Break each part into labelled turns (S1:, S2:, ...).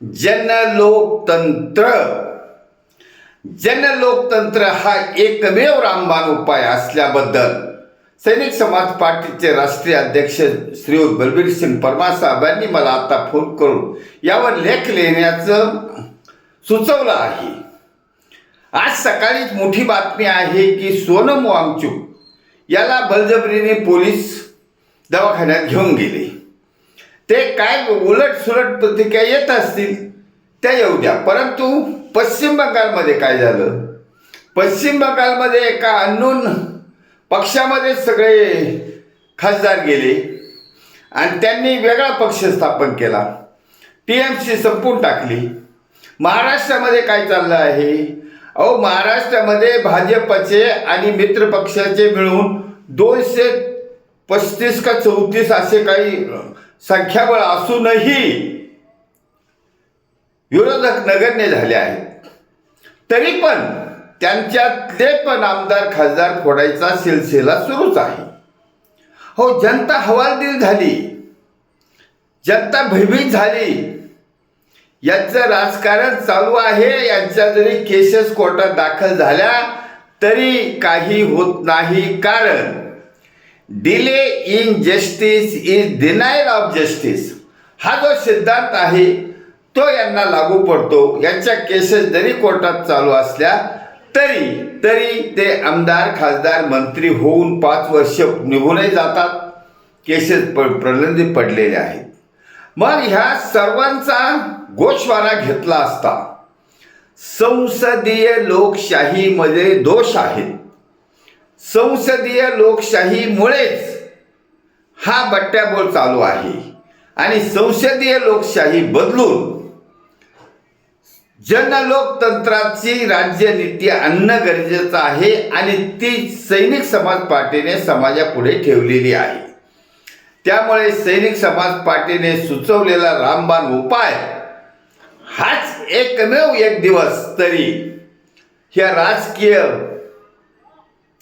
S1: जनलोकतंत्र. जनलोकतंत्र हा एकमेव रामबाण उपाय असल्याबद्दल सैनिक समाज पार्टीचे राष्ट्रीय अध्यक्ष श्री बलबीर सिंग परमार साहेबांनी मला आता फोन करून यावर लेख लिहिण्याचं सुचवलं आहे. आज सकाळीच मोठी बातमी आहे की सोनम वांगचुक याला बळजबरीने पोलीस दवाखान्यात घेऊन गेले. ते काय उलटसुलट प्रतिक्रिया येत असतील त्या येऊ द्या, परंतु पश्चिम बंगालमध्ये काय झालं? पश्चिम बंगालमध्ये एका अननोन पक्षामध्ये सगळे खासदार गेले आणि त्यांनी वेगळा पक्ष स्थापन केला. TMC संपवून टाकली. महाराष्ट्रामध्ये काय चाललं आहे? महाराष्ट्रामध्ये भाजपचे आणि मित्र पक्षाचे मिळून 235 का 34 असे काही संख्याबळ असूनही विरोधक नगण्य झाले आहेत. तरी पण त्यांच्यातले पण आमदार खासदार फोडायचा सिलसिला सुरूच आहे. जनता हवालदिल झाली, जनता भयभीत झाली. यांचं राजकारण चालू आहे. यांच्या जरी केसेस कोर्टात दाखल झाल्या तरी काही होत नाही, कारण delay in justice is denial of justice हा जो सिद्धांत आहे तो यांना लागू पडतो. यांच्या केसेस जरी कोर्टात चालू असल्या तरी ते आमदार खासदार मंत्री होऊन 5 वर्ष निघूनही जातात. केसेस प्रलंबित पडलेले आहेत. मग ह्या सर्वांचा गोषवारा घेतला असता संसदीय लोकशाहीमध्ये दोष आहेत. संसदीय लोकशाहीमुळेच हा बट्ट्याबोळ चालू आहे आणि संसदीय लोकशाही बदलून जनलोकतंत्राची राज्यनीती आणणं गरजेचं आहे आणि ती सैनिक समाज पार्टीने समाजापुढे ठेवलेली आहे. त्यामुळे सैनिक समाज पार्टीने सुचवलेला रामबाण उपाय हाच एकमेव एक दिवस तरी ह्या राजकीय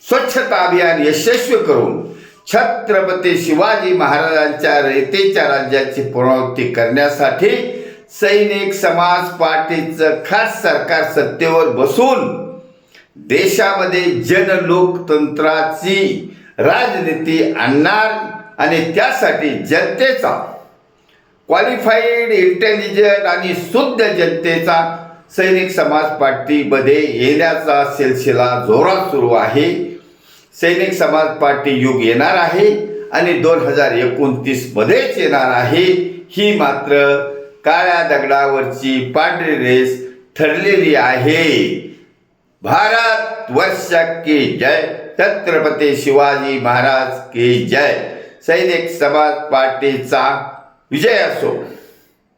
S1: स्वच्छता अभियान यशस्वी करून छत्रपती शिवाजी महाराजांच्या रेतेच्या राज्याची पुनरावृत्ती करण्यासाठी सैनिक समाज पार्टीचं खास सरकार सत्तेवर बसून देशामध्ये जनलोकतंत्राची राजनीती आणणार आणि त्यासाठी जनतेचा क्वालिफाईड इंटेलिजंट आणि शुद्ध जनतेचा सैनिक समाज पार्टीमध्ये येण्याचा सिलसिला जोरात सुरू आहे. सैनिक समाज पार्टी युग येणार आहे आणि 2029 मध्येच येणार आहे. ही मात्र काळ्या दगडावरची पांढरी रेस ठरलेली आहे. भारत वर्ष की जय. छत्रपती शिवाजी महाराज की जय. सैनिक समाज पार्टीचा विजय असो.